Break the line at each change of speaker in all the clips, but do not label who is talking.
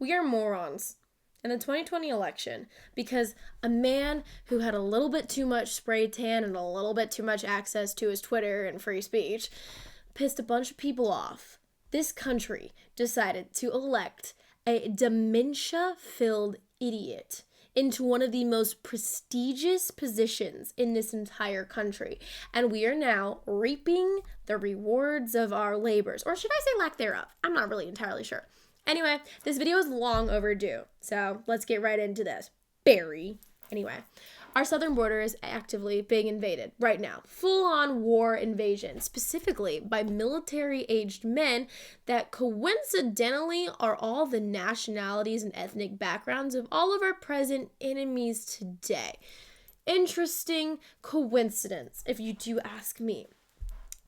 We are morons in the 2020 election because a man who had a little bit too much spray tan and a little bit too much access to his Twitter and free speech pissed a bunch of people off. This country decided to elect a dementia-filled idiot into one of the most prestigious positions in this entire country. And we are now reaping the rewards of our labors. Or should I say lack thereof? I'm not really entirely sure. Anyway, this video is long overdue, so let's get right into this. Barry. Anyway, our southern border is actively being invaded right now. Full-on war invasion, specifically by military-aged men that coincidentally are all the nationalities and ethnic backgrounds of all of our present enemies today. Interesting coincidence, if you do ask me.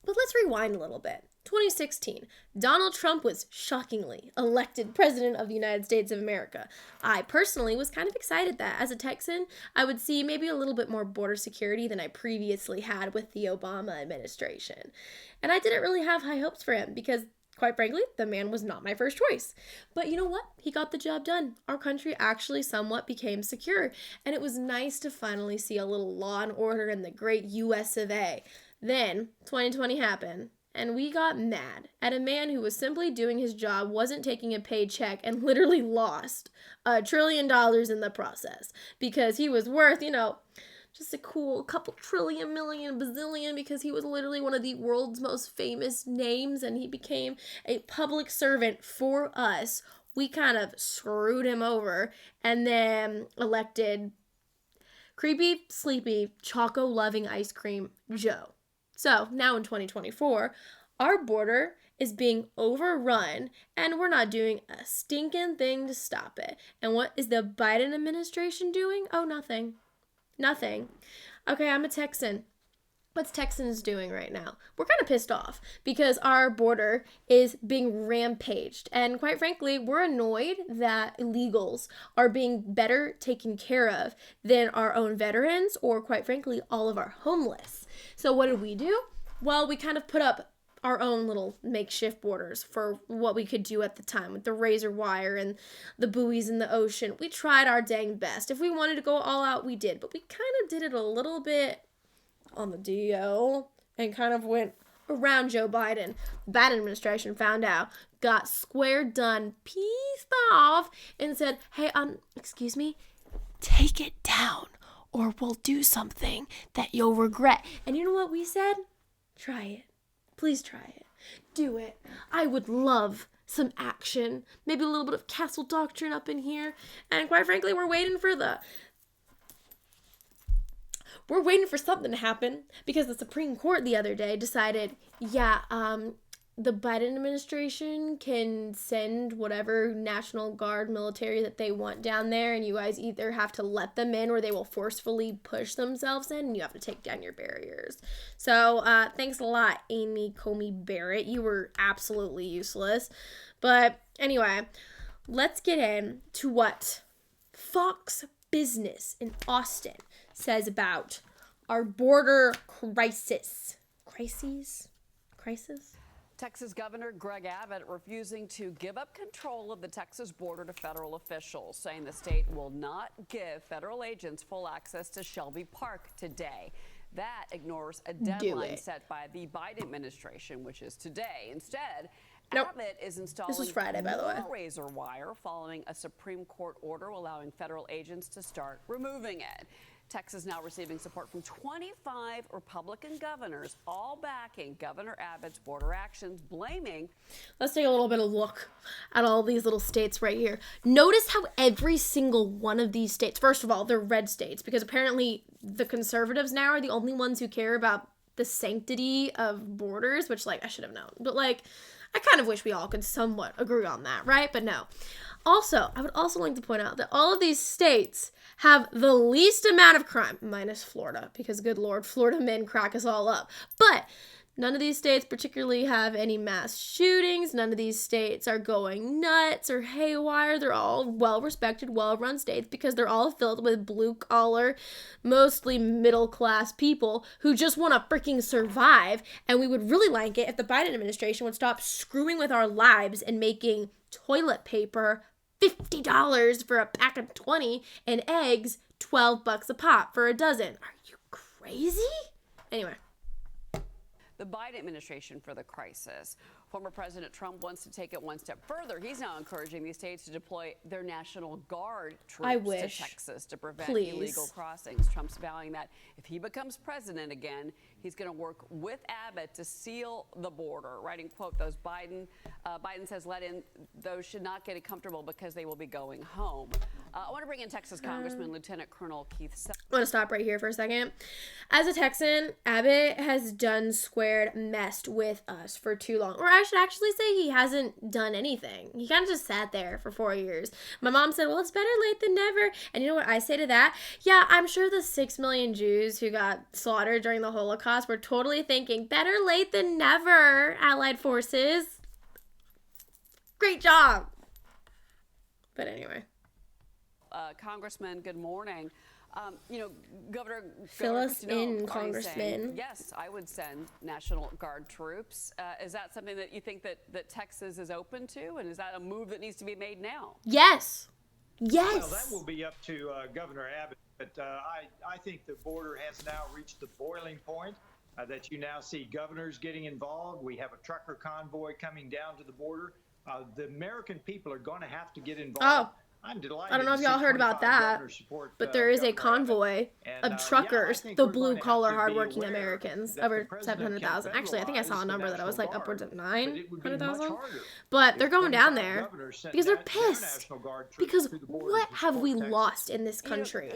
But let's rewind a little bit. 2016, Donald Trump was shockingly elected president of the United States of America. I personally was kind of excited that as a Texan, I would see maybe a little bit more border security than I previously had with the Obama administration. And I didn't really have high hopes for him because, quite frankly, the man was not my first choice. But you know what? He got the job done. Our country actually somewhat became secure, and it was nice to finally see a little law and order in the great US of A. Then, 2020 happened. And we got mad at a man who was simply doing his job, wasn't taking a paycheck, and literally lost $1 trillion in the process because he was worth, just a cool couple trillion, million, bazillion because he was literally one of the world's most famous names and he became a public servant for us. We kind of screwed him over and then elected creepy, sleepy, choco-loving ice cream Joe. So now in 2024, our border is being overrun and we're not doing a stinking thing to stop it. And what is the Biden administration doing? Oh, nothing. Nothing. Okay, I'm a Texan. What's Texans doing right now? We're kind of pissed off because our border is being rampaged. And quite frankly, we're annoyed that illegals are being better taken care of than our own veterans or, quite frankly, all of our homeless. So what did we do? Well, we kind of put up our own little makeshift borders for what we could do at the time with the razor wire and the buoys in the ocean. We tried our dang best. If we wanted to go all out, we did. But we kind of did it a little bit on the DL and kind of went around Joe Biden. The Biden administration found out, got square done, peaced off, and said, hey, excuse me, take it down or we'll do something that you'll regret. And you know what we said? Try it. Please try it. Do it. I would love some action. Maybe a little bit of castle doctrine up in here. And quite frankly, we're waiting for something to happen because the Supreme Court the other day decided, the Biden administration can send whatever National Guard military that they want down there, and you guys either have to let them in or they will forcefully push themselves in, and you have to take down your barriers. So, thanks a lot, Amy Coney Barrett. You were absolutely useless. But anyway, let's get into what Fox Business in Austin says about our border crisis. Crises?
Texas Governor Greg Abbott refusing to give up control of the Texas border to federal officials, saying the state will not give federal agents full access to Shelby Park today. That ignores a deadline set by the Biden administration, which is today. Instead, Abbott is installing more razor wire following a Supreme Court order allowing federal agents to start removing it. Texas now receiving support from 25 Republican governors, all backing Governor Abbott's border actions, blaming.
Let's take a little bit of a look at all these little states right here. Notice how every single one of these states, first of all, they're red states because apparently the conservatives now are the only ones who care about the sanctity of borders, which, I should have known. But, I kind of wish we all could somewhat agree on that, right? But no. Also, I would also like to point out that all of these states have the least amount of crime, minus Florida, because good Lord, Florida men crack us all up. But none of these states particularly have any mass shootings. None of these states are going nuts or haywire. They're all well-respected, well-run states because they're all filled with blue-collar, mostly middle-class people who just want to freaking survive. And we would really like it if the Biden administration would stop screwing with our lives and making toilet paper $50 for a pack of 20, and eggs $12 a pop for a dozen. Are you crazy? Anyway.
The Biden administration for the crisis. Former President Trump wants to take it one step further. He's now encouraging these states to deploy their National Guard troops to Texas to prevent illegal crossings. Trump's vowing that if he becomes president again, he's going to work with Abbott to seal the border. Writing, quote, Biden says let in those should not get comfortable because they will be going home. I want to bring in Texas Congressman Lieutenant Colonel Keith Sutton.
I want to stop right here for a second. As a Texan, Abbott has done squared messed with us for too long. Or I should actually say he hasn't done anything. He kind of just sat there for 4 years. My mom said, well, it's better late than never. And you know what I say to that? Yeah, I'm sure the 6 million Jews who got slaughtered during the Holocaust were totally thinking, better late than never, Allied forces. Great job. But anyway.
Congressman, good morning. Governor
Fill us
Christine
in,
already
Congressman.
saying, yes, I would send National Guard troops. Is that something that you think that Texas is open to? And is that a move that needs to be made now?
Yes. Yes.
Well, that will be up to Governor Abbott. But I think the border has now reached the boiling point that you now see governors getting involved. We have a trucker convoy coming down to the border. The American people are going to have to get involved.
Oh.
I'm delighted.
I don't know if y'all heard about that, but there is a convoy of truckers, the blue-collar, hardworking Americans, over 700,000. Actually, I think I saw a number that I was like upwards of 900,000. But they're going down there because they're pissed. Because what have we lost in this country?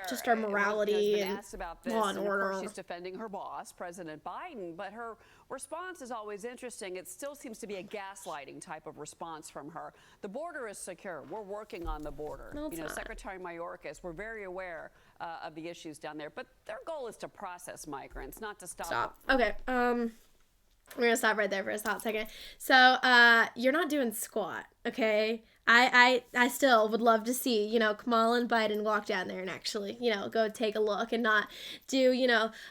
Just our morality and law and order.
She's defending her boss, President Biden, but her response is always interesting. It still seems to be a gaslighting type of response from her. The border is secure. We're working on the border.
No,
Secretary Mayorkas, we're very aware of the issues down there, but their goal is to process migrants, not to stop.
Okay. We're gonna stop right there for a hot second. So, you're not doing squat, okay? I still would love to see, Kamala and Biden walk down there and actually, go take a look and not do,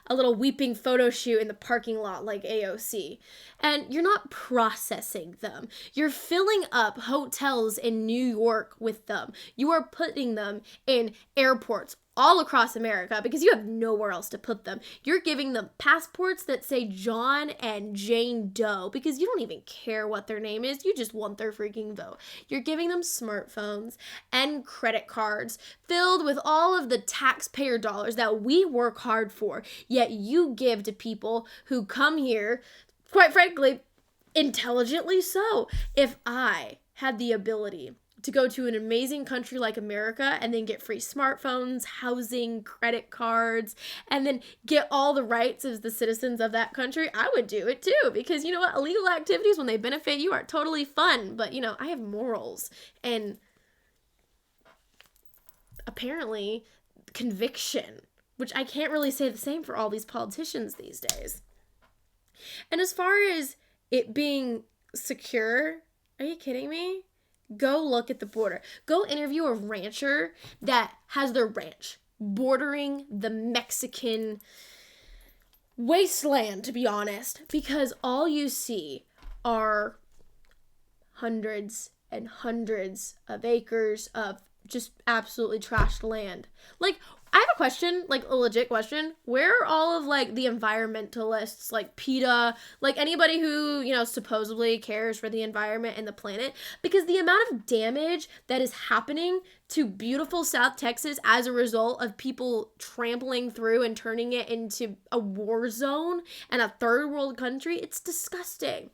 a little weeping photo shoot in the parking lot like AOC. And you're not processing them. You're filling up hotels in New York with them. You are putting them in airports all across America because you have nowhere else to put them. You're giving them passports that say John and Jane Doe because you don't even care what their name is. You just want their freaking vote. You're giving them smartphones and credit cards filled with all of the taxpayer dollars that we work hard for, yet you give to people who come here, quite frankly, intelligently so. If I had the ability to go to an amazing country like America and then get free smartphones, housing, credit cards, and then get all the rights as the citizens of that country, I would do it too. Because you know what? Illegal activities, when they benefit you, are totally fun. But, I have morals and apparently conviction, which I can't really say the same for all these politicians these days. And as far as it being secure, are you kidding me? Go look at the border. Go interview a rancher that has their ranch bordering the Mexican wasteland, to be honest, because all you see are hundreds and hundreds of acres of just absolutely trashed land. Like, I have a question, like a legit question. Where are all of the environmentalists, like PETA, like anybody who, supposedly cares for the environment and the planet? Because the amount of damage that is happening to beautiful South Texas as a result of people trampling through and turning it into a war zone and a third world country, it's disgusting.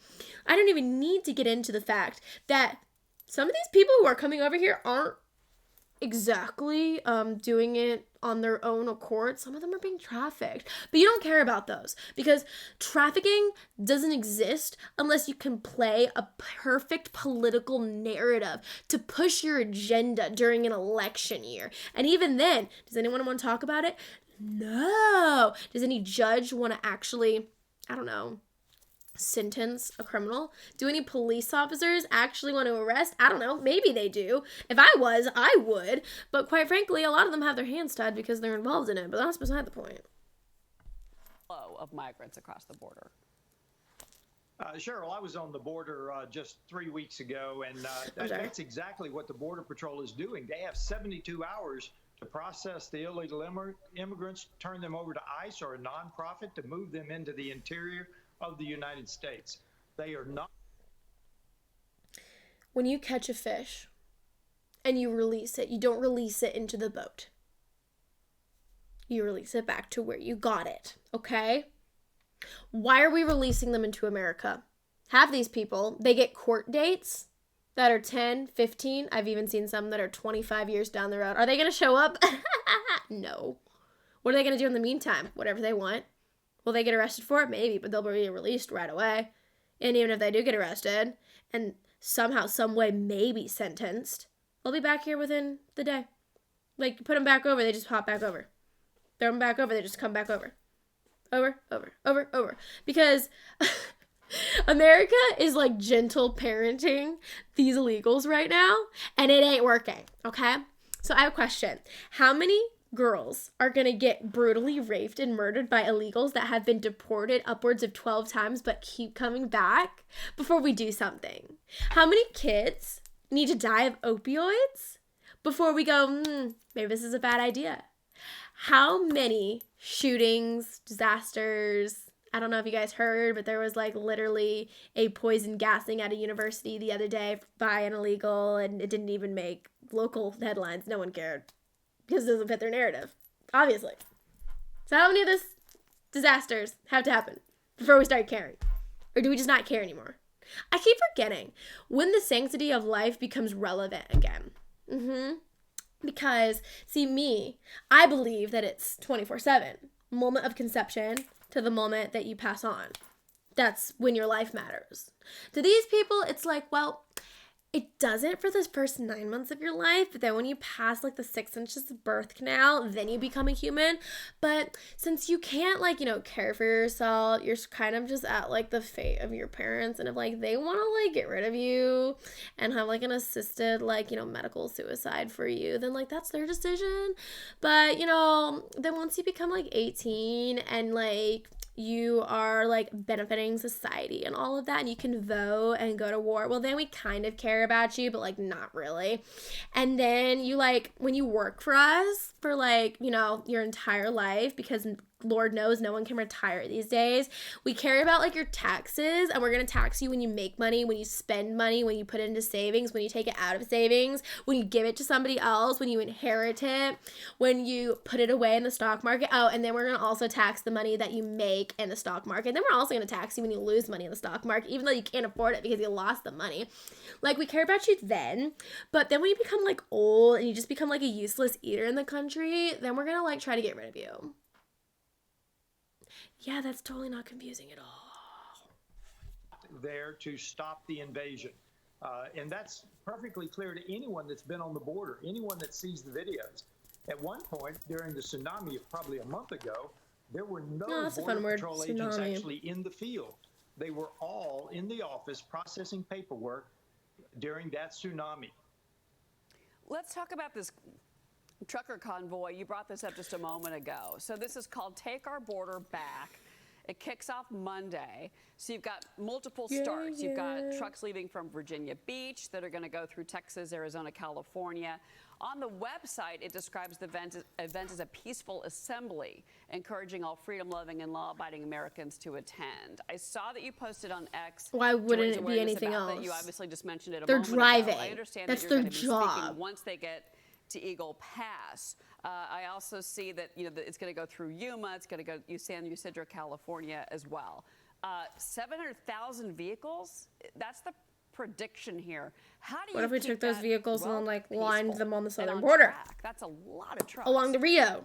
I don't even need to get into the fact that some of these people who are coming over here aren't exactly doing it on their own accord. Some of them are being trafficked, but you don't care about those because trafficking doesn't exist unless you can play a perfect political narrative to push your agenda during an election year. And even then, does anyone want to talk about it? No. Does any judge want to actually, sentence a criminal? Do any police officers actually want to arrest? I don't know. Maybe they do. If I was, I would. But quite frankly, a lot of them have their hands tied because they're involved in it. But that's beside the point.
Flow of migrants across the border.
Cheryl, I was on the border just 3 weeks ago, and
I'm sorry.
that's exactly what the Border Patrol is doing. They have 72 hours to process the illegal immigrants, turn them over to ICE or a nonprofit to move them into the interior of the United States. They are not.
When you catch a fish and you release it, you don't release it into the boat. You release it back to where you got it, okay? Why are we releasing them into America? Half these people, they get court dates that are 10, 15. I've even seen some that are 25 years down the road. Are they going to show up? No. What are they going to do in the meantime? Whatever they want. Will they get arrested for it? Maybe, but they'll be released right away. And even if they do get arrested and somehow, some way, maybe sentenced, they'll be back here within the day. Like, put them back over, they just hop back over. Throw them back over, they just come back over. Over. Because America is like gentle parenting these illegals right now, and it ain't working, okay? So I have a question. How many girls are going to get brutally raped and murdered by illegals that have been deported upwards of 12 times but keep coming back before we do something? How many kids need to die of opioids before we go, maybe this is a bad idea? How many shootings, disasters, I don't know if you guys heard, but there was like literally a poison gassing at a university the other day by an illegal, and it didn't even make local headlines. No one cared because it doesn't fit their narrative, obviously. So how many of these disasters have to happen before we start caring? Or do we just not care anymore? I keep forgetting when the sanctity of life becomes relevant again. Because, see, I believe that it's 24/7. Moment of conception to the moment that you pass on. That's when your life matters. To these people, it's like, well, it doesn't for the first 9 months of your life, but then when you pass like the 6 inches of birth canal, then you become a human. But since you can't care for yourself, you're kind of just at like the fate of your parents, and if like they want to like get rid of you and have like an assisted medical suicide for you, then like that's their decision. But then once you become like 18 and like you are like benefiting society and all of that, and you can vote and go to war, well then we kind of care about you, but like not really. And then you when you work for us for your entire life, because Lord knows no one can retire these days, we care about your taxes, and we're going to tax you when you make money, when you spend money, when you put it into savings, when you take it out of savings, when you give it to somebody else, when you inherit it, when you put it away in the stock market. Oh, and then we're going to also tax the money that you make in the stock market. And then we're also going to tax you when you lose money in the stock market, even though you can't afford it because you lost the money. We care about you then, but then when you become old and you just become a useless eater in the country, then we're going to try to get rid of you. Yeah, that's totally not confusing at all.
There to stop the invasion. And that's perfectly clear to anyone that's been on the border, anyone that sees the videos. At one point, during the tsunami of probably a month ago, there were no Border Patrol agents actually in the field. They were all in the office processing paperwork during that tsunami.
Let's talk about this trucker convoy. You brought this up just a moment ago. So this is called Take Our Border Back. It kicks off Monday. So you've got multiple starts. You've got trucks leaving from Virginia Beach that are going to go through Texas, Arizona, California. On the website, it describes the event as a peaceful assembly, encouraging all freedom-loving and law-abiding Americans to attend. I saw that you posted on X.
Why wouldn't it be anything else?
You obviously just mentioned it a
moment ago. They're driving.
I understand
that's
that you're
their
going to be
job.
speaking once they get to Eagle Pass. I also see that it's going to go through Yuma. It's going to go San Ysidro, California as well. 700,000 vehicles. That's the prediction here. How do you?
What if we took those vehicles and lined them on the southern
on
border?
Track? That's a lot of trucks
along the Rio.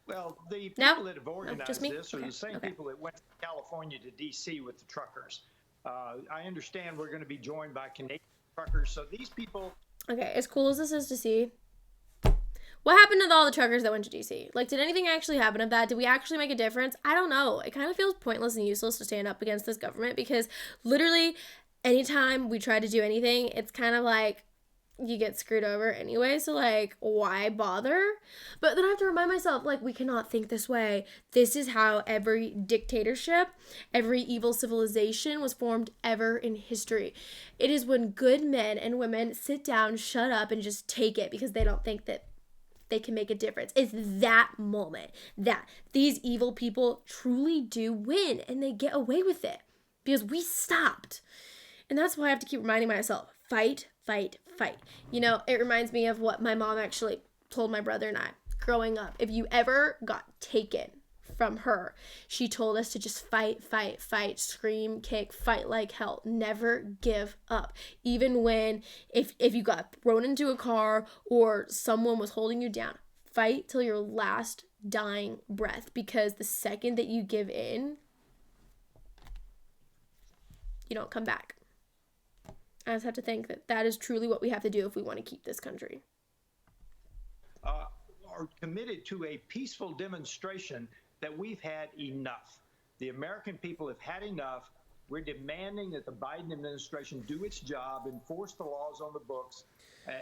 Well, the people that have organized this are
the
same people that went from California to D.C. with the truckers. I understand we're going to be joined by Canadian truckers. So these people.
Okay, as cool as this is to see, what happened to all the truckers that went to DC? Did anything actually happen of that? Did we actually make a difference? I don't know. It kind of feels pointless and useless to stand up against this government, because literally anytime we try to do anything, it's kind of you get screwed over anyway, so like why bother? But then I have to remind myself, like, we cannot think this way. This is how every dictatorship, every evil civilization was formed ever in history. It is when good men and women sit down, shut up, and just take it because they don't think that they can make a difference. It's that moment that these evil people truly do win and they get away with it because we stopped. And that's why I have to keep reminding myself, fight, fight, fight. You know, it reminds me of what my mom actually told my brother and I growing up. If you ever got taken from her, she told us to just fight, fight, fight, scream, kick, fight like hell. Never give up. Even when, if you got thrown into a car or someone was holding you down, fight till your last dying breath, because the second that you give in, you don't come back. I just have to think that that is truly what we have to do if we want to keep this country.
Are committed to a peaceful demonstration that we've had enough. The American people have had enough. We're demanding that the Biden administration do its job, enforce the laws on the books,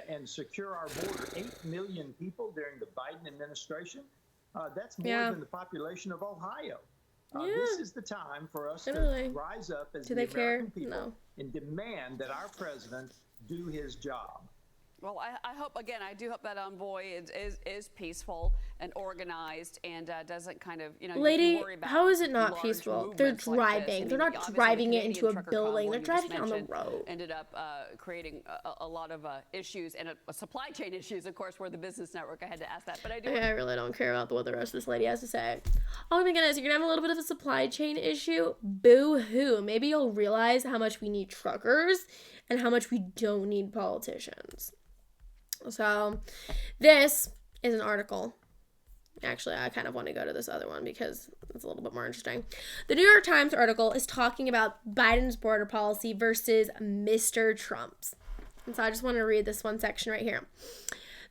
and secure our border. 8 million people during the Biden administration. That's more than the population of Ohio. This is the time for us to rise up as the American people and demand that our president do his job.
Well, I hope, again, I do hope that envoy is peaceful and organized and doesn't kind of, you know,
Lady,
worry about
how is it not peaceful? They're driving.
Like
They're not driving it into a building. They're driving down the road.
Ended up creating a lot of issues and supply chain issues, of course, where the Business Network, I had to ask that. But I
really don't care about what the rest of this lady has to say. Oh my goodness, you're going to have a little bit of a supply chain issue? Boo-hoo. Maybe you'll realize how much we need truckers and how much we don't need politicians. So, this is an article. Actually, I kind of want to go to this other one because it's a little bit more interesting. The New York Times article is talking about Biden's border policy versus Mr. Trump's. And so I just want to read this one section right here.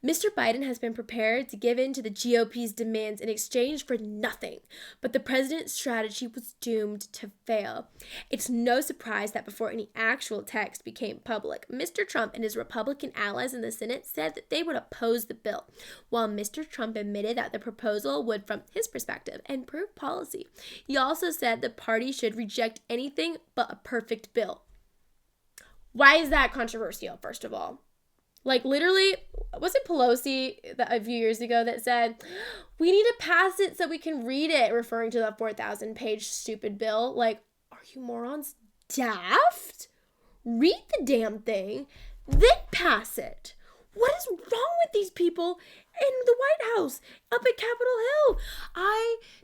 Mr. Biden has been prepared to give in to the GOP's demands in exchange for nothing, but the president's strategy was doomed to fail. It's no surprise that before any actual text became public, Mr. Trump and his Republican allies in the Senate said that they would oppose the bill, while Mr. Trump admitted that the proposal would, from his perspective, improve policy. He also said the party should reject anything but a perfect bill. Why is that controversial, first of all? Like, literally, was it Pelosi a few years ago that said, we need to pass it so we can read it, referring to the 4,000-page stupid bill? Like, are you morons daft? Read the damn thing, then pass it. What is wrong with these people in the White House, up at Capitol Hill?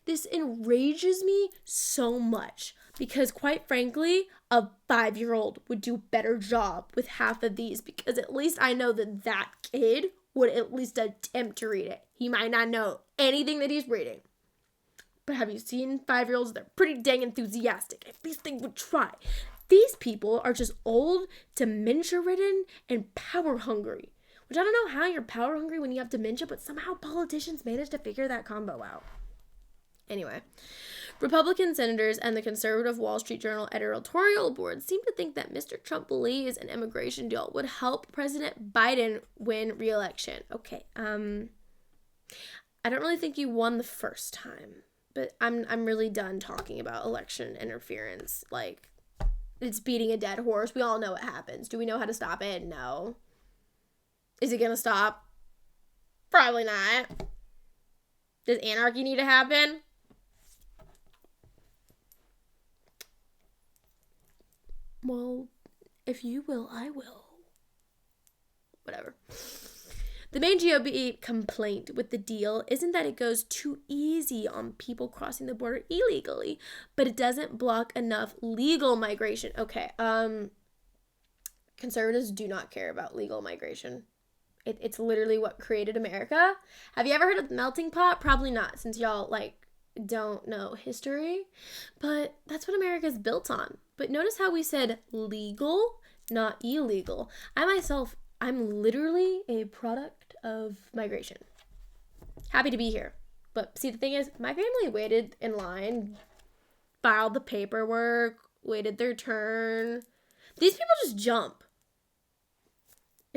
This enrages me so much because, quite frankly, a 5-year-old would do a better job with half of these, because at least I know that that kid would at least attempt to read it. He might not know anything that he's reading. But have you seen 5-year-olds? They're pretty dang enthusiastic. At least they would try. These people are just old, dementia-ridden, and power-hungry. Which I don't know how you're power-hungry when you have dementia, but somehow politicians manage to figure that combo out. Anyway, Republican senators and the conservative Wall Street Journal editorial board seem to think that Mr. Trump believes an immigration deal would help President Biden win re-election. Okay, I don't really think you won the first time, but I'm really done talking about election interference. Like, it's beating a dead horse. We all know what happens. Do we know how to stop it? No. Is it gonna stop? Probably not. Does anarchy need to happen? Well, if you will, I will. Whatever. The main GOP complaint with the deal isn't that it goes too easy on people crossing the border illegally, but it doesn't block enough legal migration. Okay, conservatives do not care about legal migration. It's literally what created America. Have you ever heard of the melting pot? Probably not, since y'all, don't know history. But that's what America's built on. But notice how we said legal, not illegal. I'm literally a product of migration. Happy to be here. But see, the thing is, my family waited in line, filed the paperwork, waited their turn. These people just jump.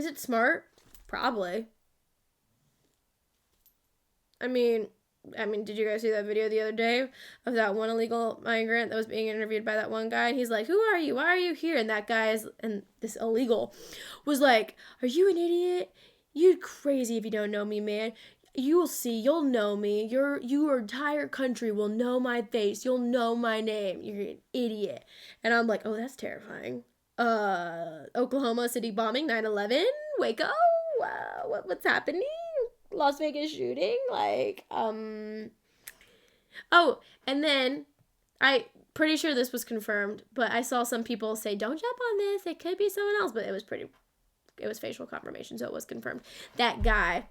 Is it smart? Probably. I mean, did you guys see that video the other day of that one illegal migrant that was being interviewed by that one guy? And he's like, "Who are you? Why are you here?" And that and this illegal was like, "Are you an idiot? You're crazy if you don't know me, man. You will see. You'll know me. Your entire country will know my face. You'll know my name. You're an idiot." And I'm like, "Oh, that's terrifying." Oklahoma City bombing, 9/11, Waco. What's happening? Las Vegas shooting, like, oh, and then, I pretty sure this was confirmed, but I saw some people say, "Don't jump on this, it could be someone else," but it was facial confirmation, so it was confirmed. That guy,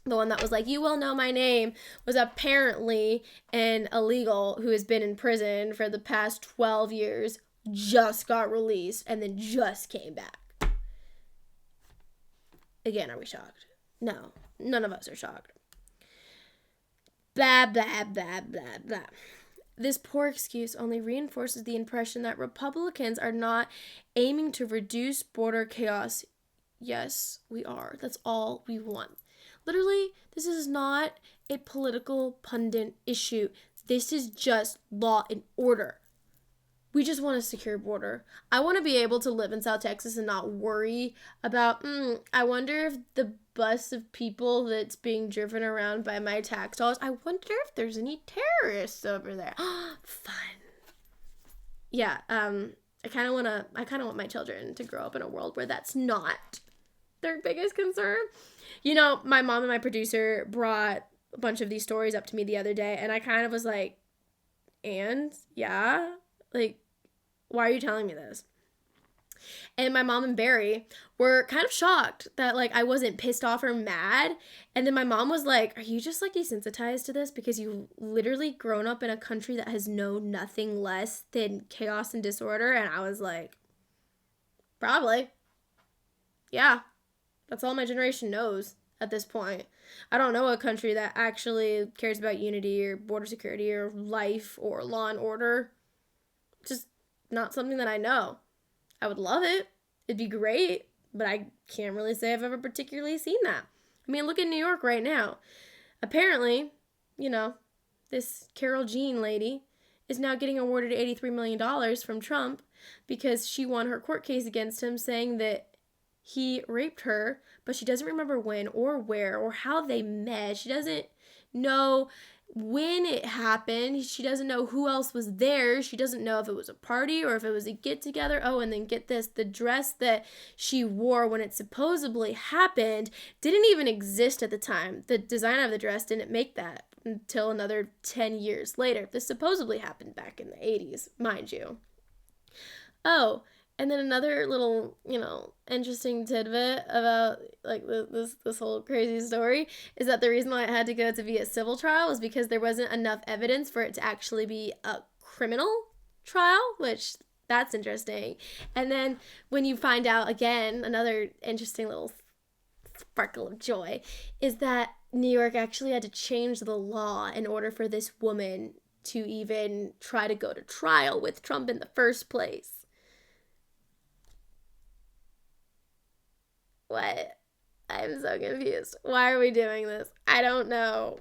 the one that was like, "You will know my name," was apparently an illegal who has been in prison for the past 12 years, just got released, and then just came back. Again, are we shocked? No. None of us are shocked. Blah, blah, blah, blah, blah. This poor excuse only reinforces the impression that Republicans are not aiming to reduce border chaos. Yes, we are. That's all we want. Literally, this is not a political pundit issue. This is just law and order. We just want a secure border. I want to be able to live in South Texas and not worry about, I wonder if the bus of people that's being driven around by my tax dollars, I wonder if there's any terrorists over there. Fun. Yeah, I kind of want my children to grow up in a world where that's not their biggest concern. You know, my mom and my producer brought a bunch of these stories up to me the other day, and I kind of was like, and? Yeah? Like, why are you telling me this? And my mom and Barry were kind of shocked that, like, I wasn't pissed off or mad. And then my mom was like, "Are you just, like, desensitized to this because you've literally grown up in a country that has known nothing less than chaos and disorder?" And I was like, probably. Yeah. That's all my generation knows at this point. I don't know a country that actually cares about unity or border security or life or law and order. Just not something that I know. I would love it. It'd be great, but I can't really say I've ever particularly seen that. I mean, look at New York right now. Apparently, you know, this Carol Jean lady is now getting awarded $83 million from Trump because she won her court case against him saying that he raped her, but she doesn't remember when or where or how they met. She doesn't know when it happened. She doesn't know who else was there. She doesn't know if it was a party or if it was a get-together. Oh, and then get this, the dress that she wore when it supposedly happened didn't even exist at the time. The designer of the dress didn't make that until another 10 years later. This supposedly happened back in the 80s, mind you. Oh, and then another little, interesting tidbit about, like, this whole crazy story is that the reason why it had to go to be a civil trial was because there wasn't enough evidence for it to actually be a criminal trial, which, that's interesting. And then when you find out, again, another interesting little sparkle of joy is that New York actually had to change the law in order for this woman to even try to go to trial with Trump in the first place. What? I'm so confused. Why are we doing this? I don't know.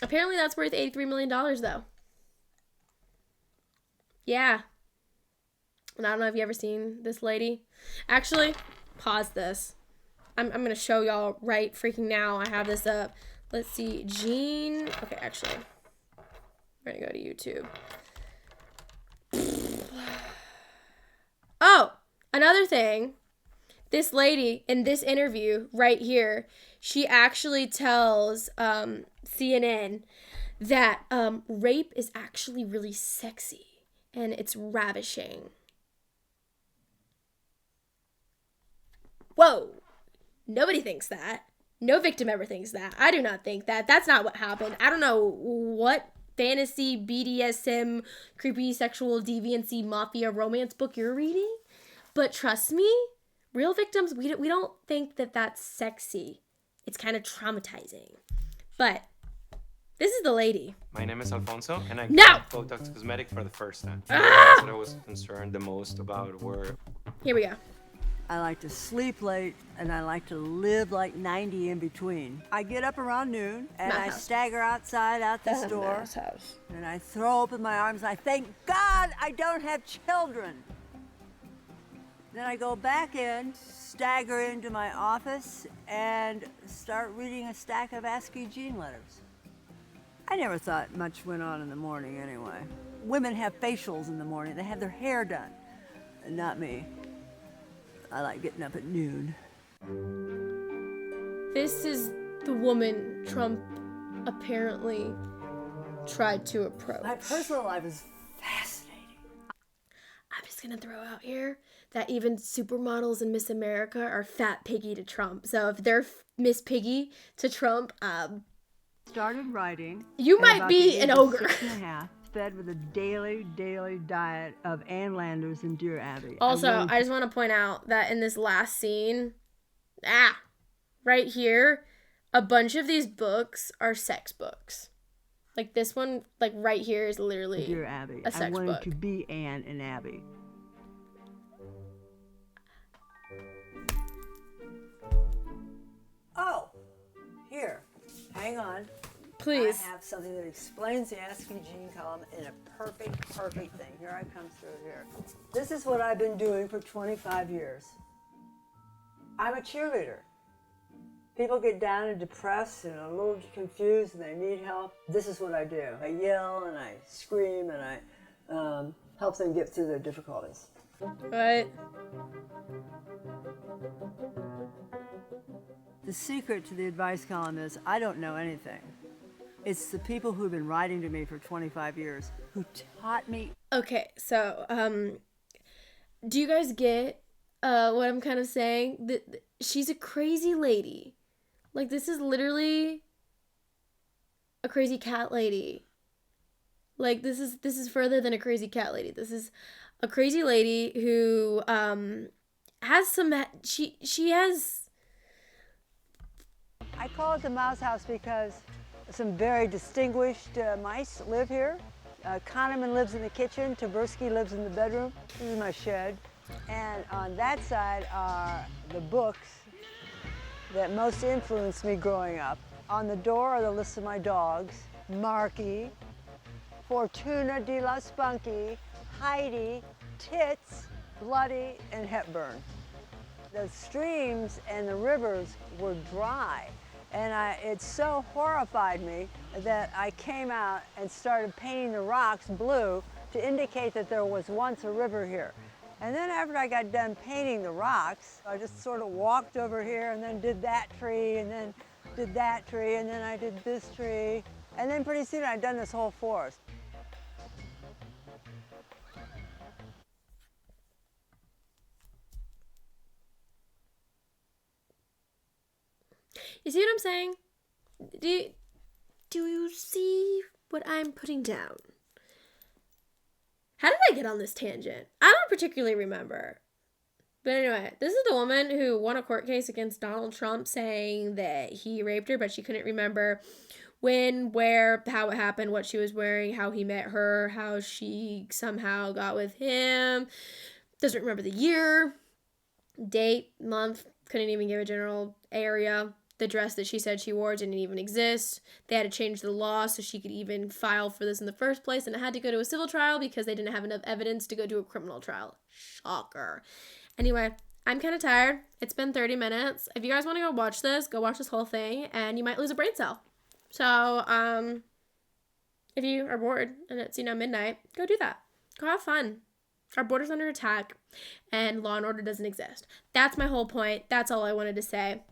Apparently that's worth $83 million, though. Yeah. And I don't know if you ever seen this lady. Actually, pause this. I'm going to show y'all right freaking now. I have this up. Let's see. Jean. Okay, actually. We're going to go to YouTube. Oh, another thing. This lady in this interview right here, she actually tells CNN that rape is actually really sexy and it's ravishing. Whoa. Nobody thinks that. No victim ever thinks that. I do not think that. That's not what happened. I don't know what fantasy, BDSM, creepy sexual deviancy, mafia romance book you're reading, but trust me, real victims, we don't think that that's sexy. It's kind of traumatizing. But this is the lady.
My name is Alfonso, and I got Botox Cosmetic for the first time. The things that I was concerned the most about were...
Here we go.
I like to sleep late, and I like to live like 90 in between. I get up around noon, and I stagger outside out this door, and I throw open my arms, and I thank God I don't have children. Then I go back in, stagger into my office, and start reading a stack of ASCII gene letters. I never thought much went on in the morning anyway. Women have facials in the morning. They have their hair done. Not me. I like getting up at noon.
This is the woman Trump apparently tried to approach.
My personal life is fascinating.
I'm just gonna throw out here that even supermodels in Miss America are Fat Piggy to Trump. So if they're Miss Piggy to Trump,
Started writing.
you might be an ogre.
6.5, fed with a daily diet of Ann Landers and Dear Abby.
Also, I just want to point out that in this last scene, right here, a bunch of these books are sex books. Like this one, like right here is literally
Dear Abby.
a sex
I wanted
book.
to be Ann and Abby. Oh, here. Hang on.
Please.
I have something that explains the ASCII gene column in a perfect thing. Here I come through here. This is what I've been doing for 25 years. I'm a cheerleader. People get down and depressed and a little confused and they need help. This is what I do. I yell and I scream and I help them get through their difficulties.
What?
The secret to the advice column is I don't know anything. It's the people who've been writing to me for 25 years who taught me.
Okay, so do you guys get what I'm kind of saying? She's a crazy lady. Like this is literally a crazy cat lady. Like this is further than a crazy cat lady. This is a crazy lady who has some she has.
I call it the Mouse House because some very distinguished mice live here. Kahneman lives in the kitchen. Tversky lives in the bedroom. This is my shed. And on that side are the books that most influenced me growing up. On the door are the lists of my dogs. Marky, Fortuna de la Spunky, Heidi, Tits, Bloody, and Hepburn. The streams and the rivers were dry. And it so horrified me that I came out and started painting the rocks blue to indicate that there was once a river here. And then after I got done painting the rocks, I just sort of walked over here and then did that tree and then did that tree and then I did this tree. And then pretty soon I'd done this whole forest.
You see what I'm saying? Do you see what I'm putting down? How did I get on this tangent? I don't particularly remember. But anyway, this is the woman who won a court case against Donald Trump saying that he raped her, but she couldn't remember when, where, how it happened, what she was wearing, how he met her, how she somehow got with him. Doesn't remember the year, date, month, couldn't even give a general area. The dress that she said she wore didn't even exist. They had to change the law so she could even file for this in the first place, and it had to go to a civil trial because they didn't have enough evidence to go to a criminal trial. Shocker. Anyway, I'm kind of tired. It's been 30 minutes. If you guys want to go watch this whole thing, and you might lose a brain cell. So, if you are bored and it's, midnight, go do that. Go have fun. Our border's under attack, and law and order doesn't exist. That's my whole point. That's all I wanted to say.